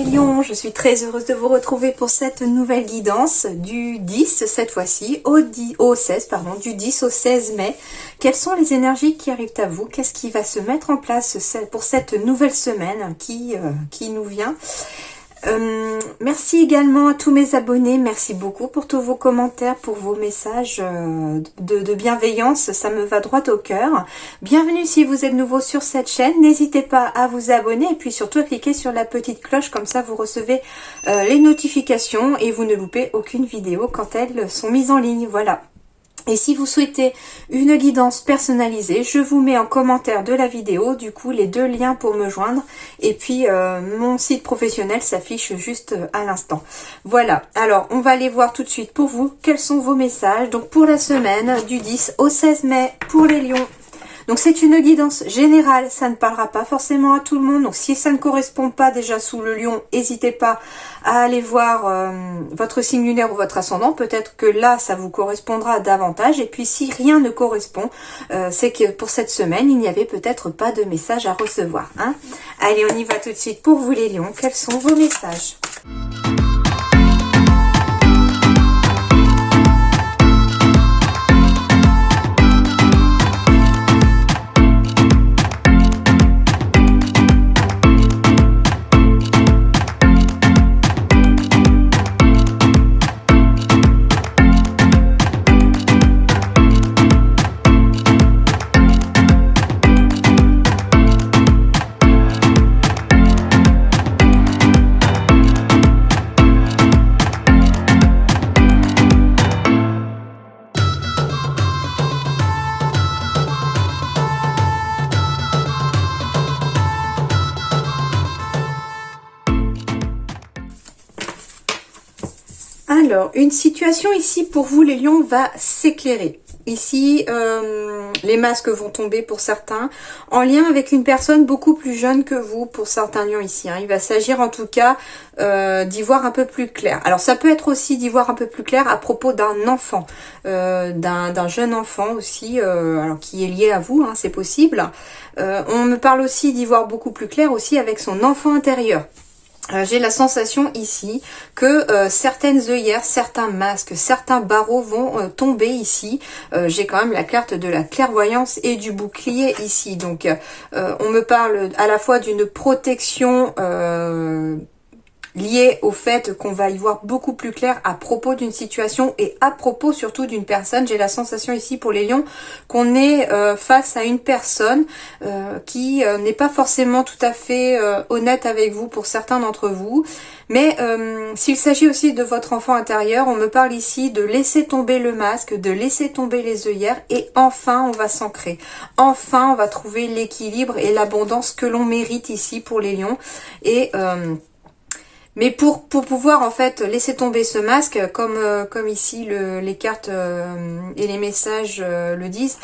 lions, je suis très heureuse de vous retrouver pour cette nouvelle guidance du 10 cette fois-ci, au 16, pardon, du 10 au 16 mai. Quelles sont les énergies qui arrivent à vous? Qu'est-ce qui va se mettre en place pour cette nouvelle semaine qui nous vient? Merci également à tous mes abonnés, merci beaucoup pour tous vos commentaires, pour vos messages de bienveillance, ça me va droit au cœur. Bienvenue si vous êtes nouveau sur cette chaîne, n'hésitez pas à vous abonner et puis surtout à cliquer sur la petite cloche, comme ça vous recevez les notifications et vous ne loupez aucune vidéo quand elles sont mises en ligne, voilà. Et si vous souhaitez une guidance personnalisée, je vous mets en commentaire de la vidéo, du coup, les deux liens pour me joindre. Et puis, mon site professionnel s'affiche juste à l'instant. Voilà, alors, on va aller voir tout de suite pour vous quels sont vos messages. Donc, pour la semaine du 10 au 16 mai, pour les lions. Donc c'est une guidance générale, ça ne parlera pas forcément à tout le monde. Donc si ça ne correspond pas déjà sous le lion, n'hésitez pas à aller voir votre signe lunaire ou votre ascendant. Peut-être que là, ça vous correspondra davantage. Et puis si rien ne correspond, c'est que pour cette semaine, il n'y avait peut-être pas de message à recevoir, hein. Allez, on y va tout de suite pour vous les lions. Quels sont vos messages ? Alors, une situation ici pour vous les lions va s'éclairer. Ici, les masques vont tomber pour certains, en lien avec une personne beaucoup plus jeune que vous pour certains lions ici, hein. Il va s'agir en tout cas d'y voir un peu plus clair. Alors ça peut être aussi d'y voir un peu plus clair à propos d'un enfant, d'un jeune enfant aussi, alors qui est lié à vous, hein, c'est possible. On me parle aussi d'y voir beaucoup plus clair aussi avec son enfant intérieur. J'ai la sensation ici que certaines œillères, certains masques, certains barreaux vont tomber ici. J'ai quand même la carte de la clairvoyance et du bouclier ici. Donc on me parle à la fois d'une protection lié au fait qu'on va y voir beaucoup plus clair à propos d'une situation et à propos surtout d'une personne. J'ai la sensation ici pour les lions qu'on est face à une personne qui n'est pas forcément tout à fait honnête avec vous pour certains d'entre vous. Mais s'il s'agit aussi de votre enfant intérieur, on me parle ici de laisser tomber le masque, de laisser tomber les œillères et enfin on va s'ancrer. Enfin on va trouver l'équilibre et l'abondance que l'on mérite ici pour les lions. Et mais pour pouvoir en fait laisser tomber ce masque, comme ici les cartes et les messages le disent,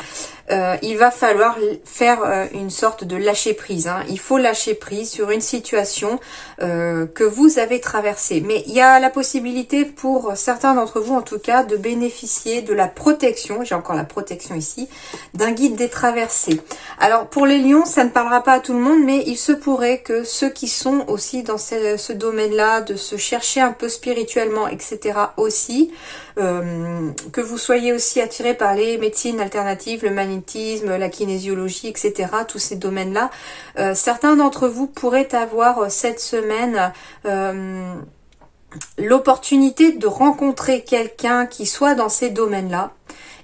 il va falloir faire une sorte de lâcher prise, hein. Il faut lâcher prise sur une situation que vous avez traversée. Mais il y a la possibilité pour certains d'entre vous en tout cas de bénéficier de la protection, j'ai encore la protection ici, d'un guide des traversées. Alors pour les lions, ça ne parlera pas à tout le monde, mais il se pourrait que ceux qui sont aussi dans ce domaine-là, de se chercher un peu spirituellement, etc. aussi, que vous soyez aussi attiré par les médecines alternatives, le magnétisme, la kinésiologie, etc. Tous ces domaines-là. Certains d'entre vous pourraient avoir cette semaine l'opportunité de rencontrer quelqu'un qui soit dans ces domaines-là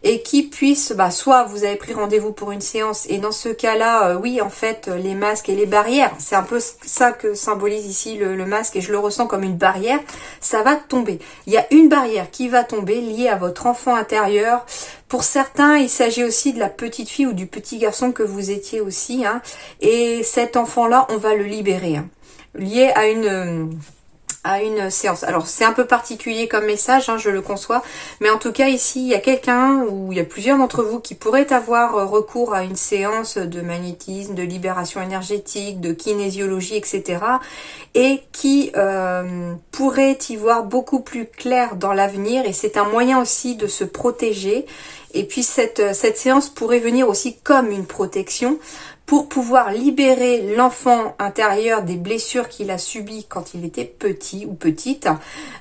et qui puisse, soit vous avez pris rendez-vous pour une séance et dans ce cas-là, oui, en fait, les masques et les barrières, c'est un peu ça que symbolise ici le masque et je le ressens comme une barrière, ça va tomber. Il y a une barrière qui va tomber liée à votre enfant intérieur. Pour certains, il s'agit aussi de la petite fille ou du petit garçon que vous étiez aussi, hein, et cet enfant-là, on va le libérer, hein, lié à une séance. Alors c'est un peu particulier comme message, hein, je le conçois, mais en tout cas ici il y a quelqu'un ou il y a plusieurs d'entre vous qui pourraient avoir recours à une séance de magnétisme, de libération énergétique, de kinésiologie, etc. et qui pourraient y voir beaucoup plus clair dans l'avenir, et c'est un moyen aussi de se protéger. Et puis cette séance pourrait venir aussi comme une protection pour pouvoir libérer l'enfant intérieur des blessures qu'il a subies quand il était petit ou petite.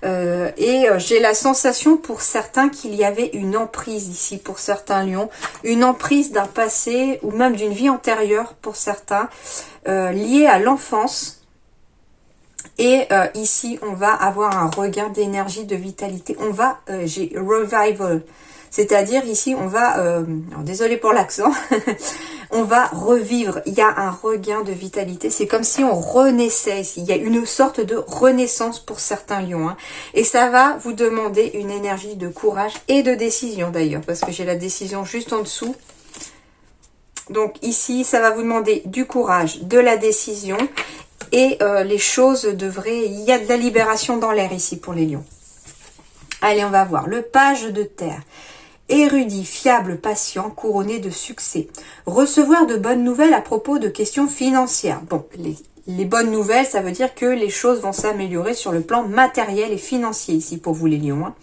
J'ai la sensation pour certains qu'il y avait une emprise ici pour certains lions, une emprise d'un passé ou même d'une vie antérieure pour certains, liée à l'enfance. Et ici, on va avoir un regain d'énergie, de vitalité. On va, j'ai revival, c'est-à-dire ici, on va, alors désolé pour l'accent, on va revivre. Il y a un regain de vitalité. C'est comme si on renaissait ici. Il y a une sorte de renaissance pour certains lions. Hein. Et ça va vous demander une énergie de courage et de décision d'ailleurs, parce que j'ai la décision juste en dessous. Donc ici, ça va vous demander du courage, de la décision. Et les choses devraient... Il y a de la libération dans l'air ici pour les lions. Allez, on va voir. Le page de terre. Érudit, fiable, patient, couronné de succès. Recevoir de bonnes nouvelles à propos de questions financières. Bon, les bonnes nouvelles, ça veut dire que les choses vont s'améliorer sur le plan matériel et financier ici pour vous les lions. Hein.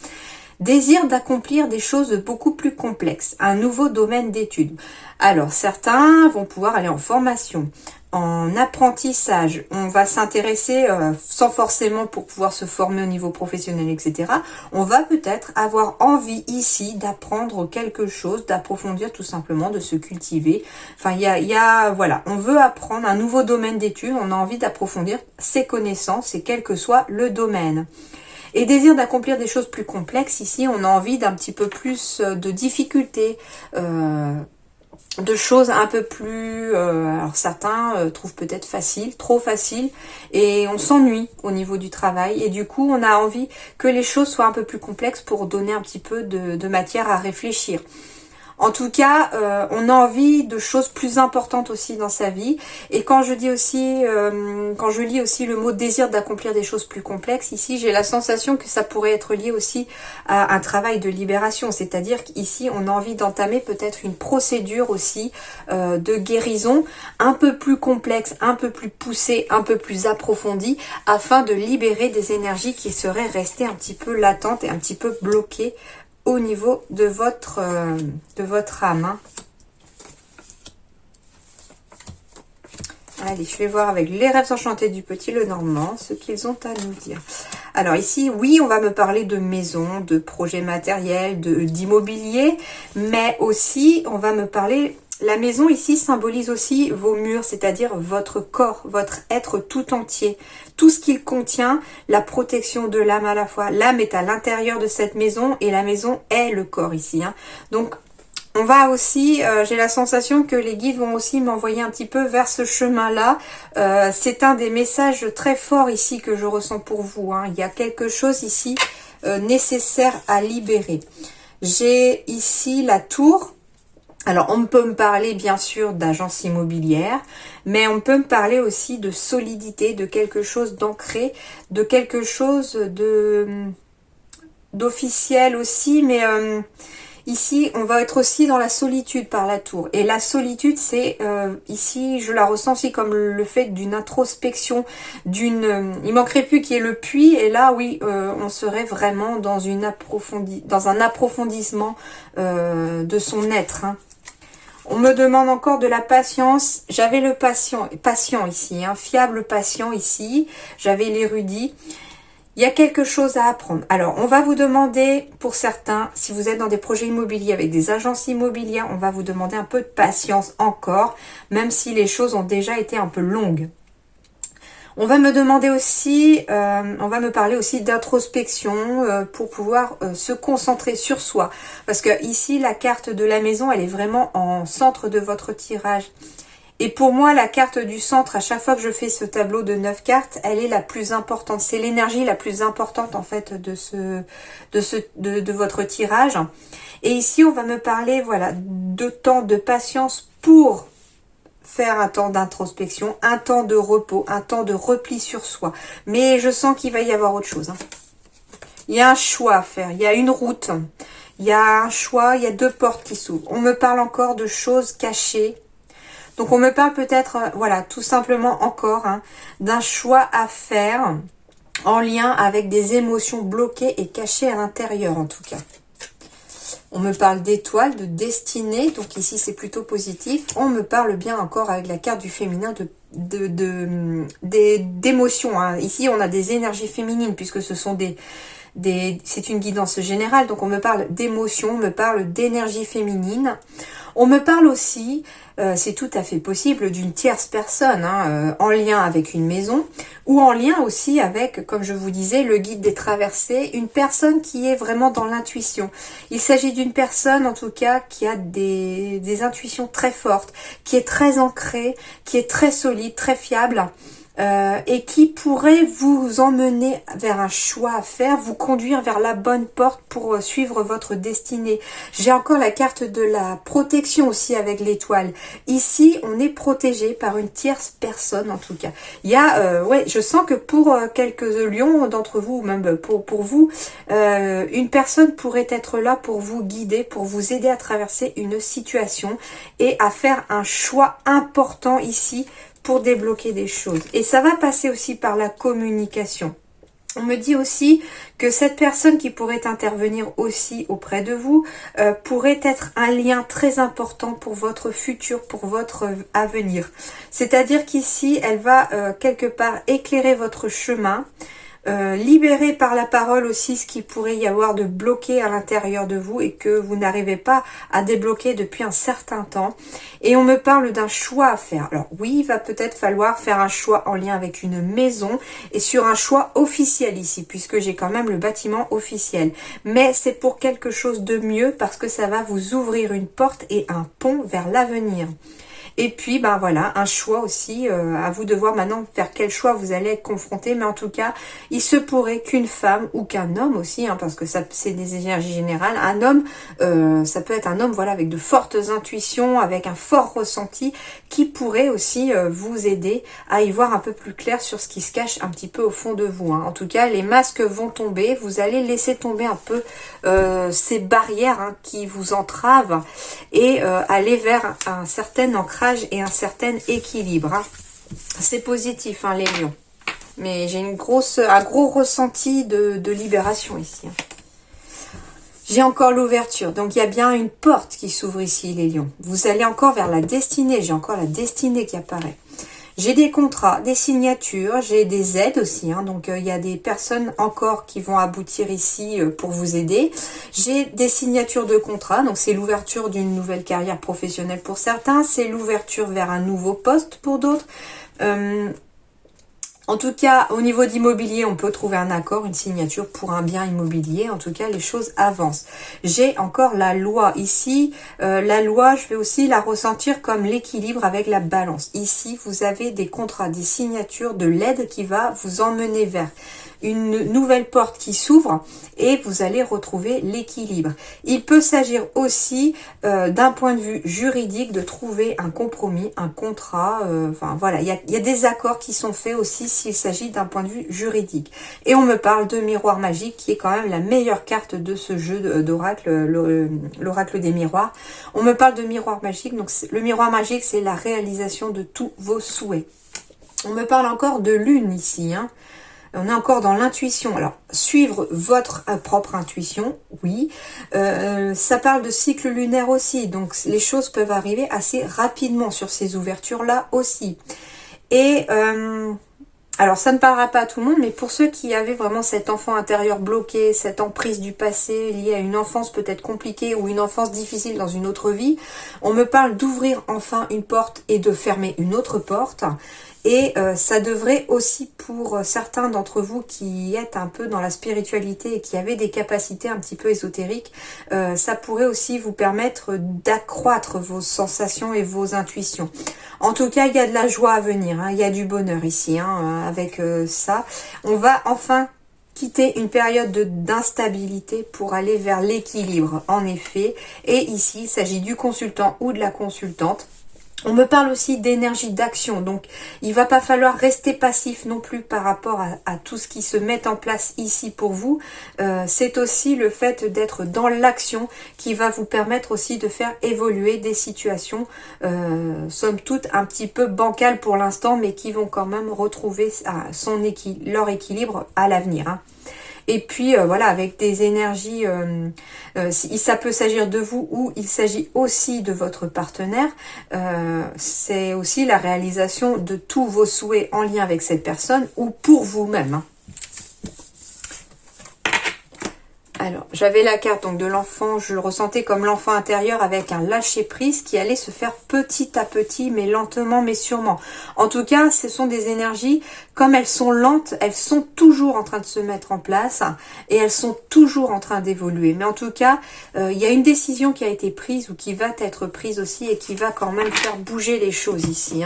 Désir d'accomplir des choses beaucoup plus complexes. Un nouveau domaine d'études. Alors, certains vont pouvoir aller en formation, en apprentissage. On va s'intéresser, sans forcément pour pouvoir se former au niveau professionnel, etc. On va peut-être avoir envie ici d'apprendre quelque chose, d'approfondir tout simplement, de se cultiver. Enfin, il y a, voilà, on veut apprendre un nouveau domaine d'études, on a envie d'approfondir ses connaissances et quel que soit le domaine. Et désir d'accomplir des choses plus complexes, ici, on a envie d'un petit peu plus de difficultés, de choses un peu plus... alors certains trouvent peut-être facile, trop facile, et on s'ennuie au niveau du travail. Et du coup, on a envie que les choses soient un peu plus complexes pour donner un petit peu de matière à réfléchir. En tout cas, on a envie de choses plus importantes aussi dans sa vie. Et quand je dis aussi, quand je lis aussi le mot désir d'accomplir des choses plus complexes, ici j'ai la sensation que ça pourrait être lié aussi à un travail de libération. C'est-à-dire qu'ici on a envie d'entamer peut-être une procédure aussi de guérison un peu plus complexe, un peu plus poussée, un peu plus approfondie, afin de libérer des énergies qui seraient restées un petit peu latentes et un petit peu bloquées au niveau de votre âme. Hein. Allez, je vais voir avec les rêves enchantés du Petit Lenormand ce qu'ils ont à nous dire. Alors ici, oui, on va me parler de maison, de projets matériels, d'immobilier, mais aussi, on va me parler... La maison ici symbolise aussi vos murs, c'est-à-dire votre corps, votre être tout entier. Tout ce qu'il contient, la protection de l'âme à la fois. L'âme est à l'intérieur de cette maison et la maison est le corps ici. Hein. Donc, on va aussi, j'ai la sensation que les guides vont aussi m'envoyer un petit peu vers ce chemin-là. C'est un des messages très forts ici que je ressens pour vous. Hein. Il y a quelque chose ici nécessaire à libérer. J'ai ici la tour. Alors, on peut me parler bien sûr d'agence immobilière, mais on peut me parler aussi de solidité, de quelque chose d'ancré, de quelque chose d'officiel aussi, mais ici, on va être aussi dans la solitude par la tour. Et la solitude, c'est ici, je la ressens aussi comme le fait d'une introspection, il manquerait plus qu'il y ait le puits, et là, oui, on serait vraiment dans dans un approfondissement de son être, hein. On me demande encore de la patience. J'avais le patient ici, hein, fiable patient ici. J'avais l'érudit. Il y a quelque chose à apprendre. Alors, on va vous demander, pour certains, si vous êtes dans des projets immobiliers avec des agences immobilières, on va vous demander un peu de patience encore, même si les choses ont déjà été un peu longues. On va me demander aussi, on va me parler aussi d'introspection pour pouvoir se concentrer sur soi. Parce que ici, la carte de la maison, elle est vraiment en centre de votre tirage. Et pour moi, la carte du centre, à chaque fois que je fais ce tableau de 9 cartes, elle est la plus importante. C'est l'énergie la plus importante en fait de votre tirage. Et ici, on va me parler, voilà, de temps de patience pour faire un temps d'introspection, un temps de repos, un temps de repli sur soi. Mais je sens qu'il va y avoir autre chose. Hein. Il y a un choix à faire, il y a une route, il y a un choix, il y a 2 portes qui s'ouvrent. On me parle encore de choses cachées. Donc on me parle peut-être, voilà, tout simplement encore, hein, d'un choix à faire en lien avec des émotions bloquées et cachées à l'intérieur en tout cas. On me parle d'étoiles, de destinée, donc ici c'est plutôt positif. On me parle bien encore avec la carte du féminin d'émotions. Hein. Ici on a des énergies féminines puisque ce sont c'est une guidance générale, donc on me parle d'émotions, on me parle d'énergie féminine. On me parle aussi, c'est tout à fait possible, d'une tierce personne, hein, en lien avec une maison, ou en lien aussi avec, comme je vous disais, le guide des traversées, une personne qui est vraiment dans l'intuition. Il s'agit d'une personne, en tout cas, qui a des intuitions très fortes, qui est très ancrée, qui est très solide, très fiable, et qui pourrait vous emmener vers un choix à faire, vous conduire vers la bonne porte pour suivre votre destinée. J'ai encore la carte de la protection aussi avec l'étoile. Ici, on est protégé par une tierce personne en tout cas. Il y a, ouais, je sens que pour quelques lions d'entre vous, ou même pour vous, une personne pourrait être là pour vous guider, pour vous aider à traverser une situation et à faire un choix important ici pour débloquer des choses. Et ça va passer aussi par la communication. On me dit aussi que cette personne qui pourrait intervenir aussi auprès de vous pourrait être un lien très important pour votre futur, pour votre avenir. C'est-à-dire qu'ici, elle va quelque part éclairer votre chemin, libérer par la parole aussi ce qui pourrait y avoir de bloqué à l'intérieur de vous et que vous n'arrivez pas à débloquer depuis un certain temps. Et on me parle d'un choix à faire. Alors oui, il va peut-être falloir faire un choix en lien avec une maison et sur un choix officiel ici, puisque j'ai quand même le bâtiment officiel. Mais c'est pour quelque chose de mieux parce que ça va vous ouvrir une porte et un pont vers l'avenir. Et puis, ben voilà, un choix aussi, à vous de voir maintenant vers quel choix vous allez être confronté. Mais en tout cas, il se pourrait qu'une femme ou qu'un homme aussi, hein, parce que ça c'est des énergies générales, un homme, ça peut être un homme voilà avec de fortes intuitions, avec un fort ressenti, qui pourrait aussi vous aider à y voir un peu plus clair sur ce qui se cache un petit peu au fond de vous. Hein. En tout cas, les masques vont tomber, vous allez laisser tomber un peu ces barrières hein, qui vous entravent et aller vers un certain ancrage et un certain équilibre. Hein. C'est positif, hein, les lions. Mais j'ai un gros ressenti de libération ici. Hein. J'ai encore l'ouverture. Donc, il y a bien une porte qui s'ouvre ici, les lions. Vous allez encore vers la destinée. J'ai encore la destinée qui apparaît. J'ai des contrats, des signatures, j'ai des aides aussi. Hein, donc, il y a des personnes encore qui vont aboutir ici pour vous aider. J'ai des signatures de contrats. Donc, c'est l'ouverture d'une nouvelle carrière professionnelle pour certains. C'est l'ouverture vers un nouveau poste pour d'autres. En tout cas, au niveau d'immobilier, on peut trouver un accord, une signature pour un bien immobilier. En tout cas, les choses avancent. J'ai encore la loi ici. La loi, je vais aussi la ressentir comme l'équilibre avec la balance. Ici, vous avez des contrats, des signatures, de l'aide qui va vous emmener vers une nouvelle porte qui s'ouvre et vous allez retrouver l'équilibre. Il peut s'agir aussi d'un point de vue juridique de trouver un compromis, un contrat, enfin voilà, il y a des accords qui sont faits aussi s'il s'agit d'un point de vue juridique. Et on me parle de miroir magique qui est quand même la meilleure carte de ce jeu d'oracle, l'oracle des miroirs. On me parle de miroir magique, donc le miroir magique c'est la réalisation de tous vos souhaits. On me parle encore de lune ici, hein. On est encore dans l'intuition. Alors, suivre votre propre intuition, oui. Ça parle de cycle lunaire aussi. Donc, les choses peuvent arriver assez rapidement sur ces ouvertures-là aussi. Et, alors, ça ne parlera pas à tout le monde, mais pour ceux qui avaient vraiment cet enfant intérieur bloqué, cette emprise du passé liée à une enfance peut-être compliquée ou une enfance difficile dans une autre vie, on me parle d'ouvrir enfin une porte et de fermer une autre porte. Et ça devrait aussi pour certains d'entre vous qui êtes un peu dans la spiritualité et qui avez des capacités un petit peu ésotériques, ça pourrait aussi vous permettre d'accroître vos sensations et vos intuitions. En tout cas, il y a de la joie à venir, hein, il y a du bonheur ici hein, avec ça. On va enfin quitter une période d'instabilité pour aller vers l'équilibre, en effet. Et ici, il s'agit du consultant ou de la consultante. On me parle aussi d'énergie d'action, donc il va pas falloir rester passif non plus par rapport à tout ce qui se met en place ici pour vous. C'est aussi le fait d'être dans l'action qui va vous permettre aussi de faire évoluer des situations, somme toute un petit peu bancales pour l'instant, mais qui vont quand même retrouver leur équilibre à l'avenir. Hein. Et puis voilà, avec des énergies, ça peut s'agir de vous ou il s'agit aussi de votre partenaire. C'est aussi la réalisation de tous vos souhaits en lien avec cette personne ou pour vous-même. Alors, j'avais la carte donc de l'enfant, je le ressentais comme l'enfant intérieur avec un lâcher-prise qui allait se faire petit à petit, mais lentement, mais sûrement. En tout cas, ce sont des énergies, comme elles sont lentes, elles sont toujours en train de se mettre en place et elles sont toujours en train d'évoluer. Mais en tout cas, il y a une décision qui a été prise ou qui va être prise aussi et qui va quand même faire bouger les choses ici.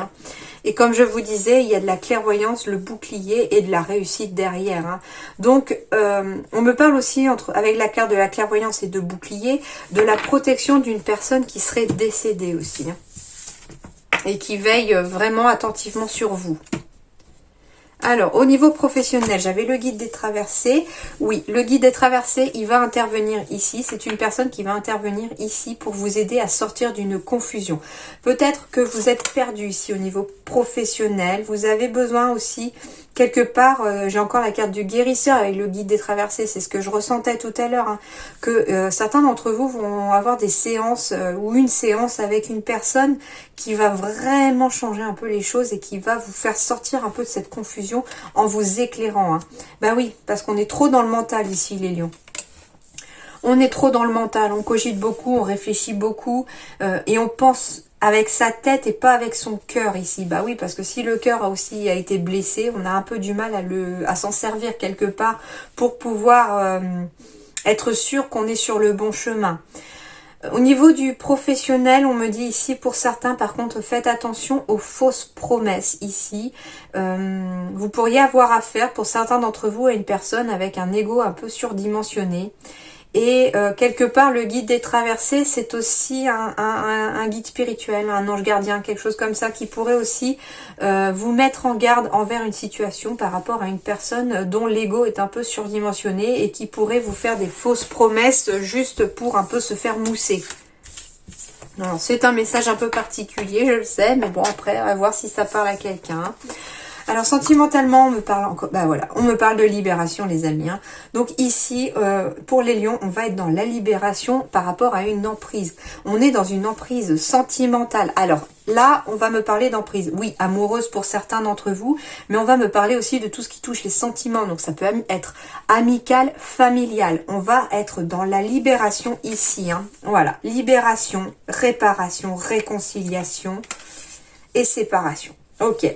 Et comme je vous disais, il y a de la clairvoyance, le bouclier et de la réussite derrière. Donc, on me parle aussi, avec la carte de la clairvoyance et de bouclier, de la protection d'une personne qui serait décédée aussi. Et qui veille vraiment attentivement sur vous. Alors, au niveau professionnel, j'avais le guide des traversées. Oui, le guide des traversées, il va intervenir ici. C'est une personne qui va intervenir ici pour vous aider à sortir d'une confusion. Peut-être que vous êtes perdu ici au niveau professionnel. Vous avez besoin aussi, quelque part, j'ai encore la carte du guérisseur avec le guide des traversées. C'est ce que je ressentais tout à l'heure. Que certains d'entre vous vont avoir des séances ou une séance avec une personne qui va vraiment changer un peu les choses et qui va vous faire sortir un peu de cette confusion en vous éclairant. Ben oui, parce qu'on est trop dans le mental ici, les lions. On est trop dans le mental, on cogite beaucoup, on réfléchit beaucoup et on pense avec sa tête et pas avec son cœur ici. Bah oui, parce que si le cœur a été blessé, on a un peu du mal à s'en servir quelque part pour pouvoir être sûr qu'on est sur le bon chemin. Au niveau du professionnel, on me dit ici, pour certains, par contre, faites attention aux fausses promesses ici. Vous pourriez avoir affaire, pour certains d'entre vous, à une personne avec un ego un peu surdimensionné. Et quelque part, le guide des traversées, c'est aussi un guide spirituel, un ange gardien, quelque chose comme ça, qui pourrait aussi vous mettre en garde envers une situation par rapport à une personne dont l'ego est un peu surdimensionné et qui pourrait vous faire des fausses promesses juste pour un peu se faire mousser. C'est un message un peu particulier, je le sais, mais bon, après, on va voir si ça parle à quelqu'un. Alors sentimentalement, on me parle encore, on me parle de libération, les amis. Donc ici, pour les lions, on va être dans la libération par rapport à une emprise. On est dans une emprise sentimentale. Alors là, on va me parler d'emprise. Oui, amoureuse pour certains d'entre vous, mais on va me parler aussi de tout ce qui touche les sentiments. Donc ça peut être amical, familial. On va être dans la libération ici. Voilà, libération, réparation, réconciliation et séparation. Ok.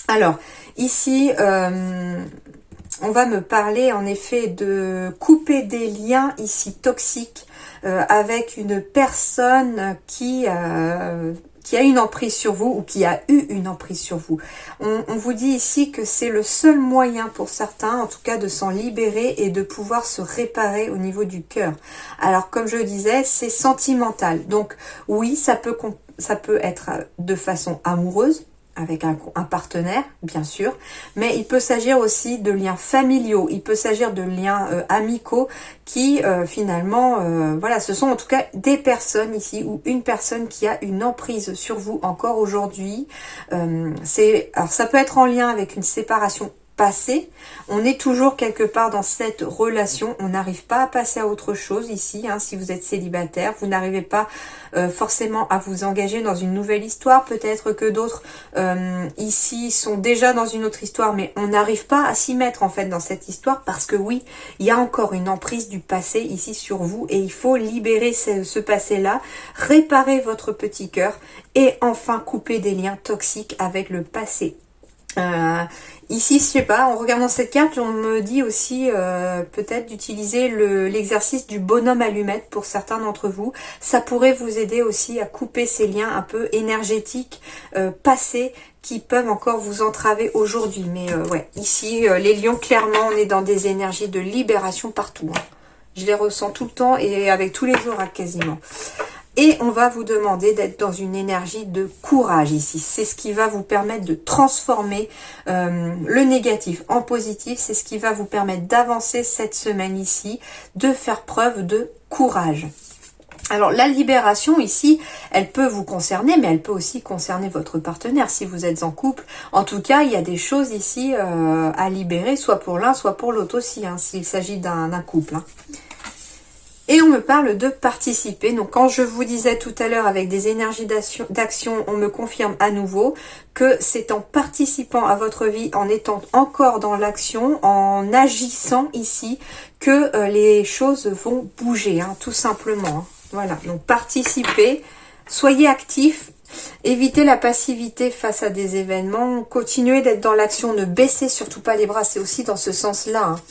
Alors, ici, on va me parler en effet de couper des liens ici toxiques avec une personne qui a une emprise sur vous ou qui a eu une emprise sur vous. On vous dit ici que c'est le seul moyen pour certains, en tout cas, de s'en libérer et de pouvoir se réparer au niveau du cœur. Alors, comme je le disais, c'est sentimental. Donc, oui, ça peut être de façon amoureuse, avec un partenaire, bien sûr, mais il peut s'agir aussi de liens familiaux, il peut s'agir de liens amicaux qui finalement, voilà, ce sont en tout cas des personnes ici ou une personne qui a une emprise sur vous encore aujourd'hui. Alors ça peut être en lien avec une séparation passé, on est toujours quelque part dans cette relation, on n'arrive pas à passer à autre chose ici, si vous êtes célibataire, vous n'arrivez pas forcément à vous engager dans une nouvelle histoire, peut-être que d'autres ici sont déjà dans une autre histoire, mais on n'arrive pas à s'y mettre en fait dans cette histoire, parce que oui, il y a encore une emprise du passé ici sur vous, et il faut libérer ce passé-là, réparer votre petit cœur, et enfin couper des liens toxiques avec le passé. Ici, je sais pas, en regardant cette carte, on me dit aussi peut-être d'utiliser l'exercice du bonhomme allumette pour certains d'entre vous. Ça pourrait vous aider aussi à couper ces liens un peu énergétiques passés qui peuvent encore vous entraver aujourd'hui. Mais ouais, ici, les lions, clairement, on est dans des énergies de libération partout. Je les ressens tout le temps et avec tous les jours quasiment. Et on va vous demander d'être dans une énergie de courage ici. C'est ce qui va vous permettre de transformer le négatif en positif. C'est ce qui va vous permettre d'avancer cette semaine ici, de faire preuve de courage. Alors la libération ici, elle peut vous concerner, mais elle peut aussi concerner votre partenaire si vous êtes en couple. En tout cas, il y a des choses ici à libérer, soit pour l'un, soit pour l'autre aussi, hein, s'il s'agit d'un couple. Hein. Et on me parle de participer. Donc quand je vous disais tout à l'heure avec des énergies d'action, on me confirme à nouveau que c'est en participant à votre vie, en étant encore dans l'action, en agissant ici, que les choses vont bouger, hein, tout simplement. Hein. Voilà, donc participez, soyez actifs, évitez la passivité face à des événements, continuez d'être dans l'action, ne baissez surtout pas les bras, c'est aussi dans ce sens-là. Hein.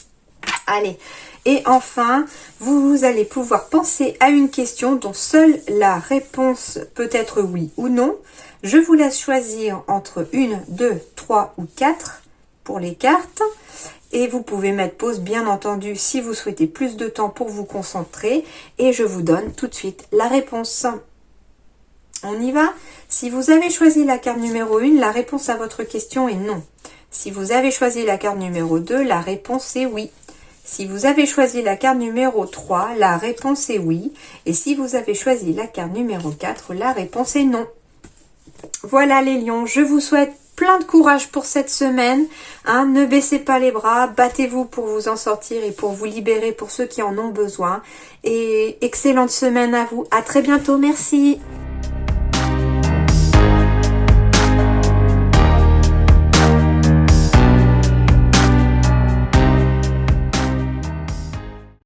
Allez, et enfin, vous allez pouvoir penser à une question dont seule la réponse peut être oui ou non. Je vous laisse choisir entre 1, 2, 3 ou 4 pour les cartes. Et vous pouvez mettre pause, bien entendu, si vous souhaitez plus de temps pour vous concentrer. Et je vous donne tout de suite la réponse. On y va? Si vous avez choisi la carte numéro 1, la réponse à votre question est non. Si vous avez choisi la carte numéro 2, la réponse est oui. Si vous avez choisi la carte numéro 3, la réponse est oui. Et si vous avez choisi la carte numéro 4, la réponse est non. Voilà les lions, je vous souhaite plein de courage pour cette semaine. Hein, ne baissez pas les bras, battez-vous pour vous en sortir et pour vous libérer pour ceux qui en ont besoin. Et excellente semaine à vous. À très bientôt, merci.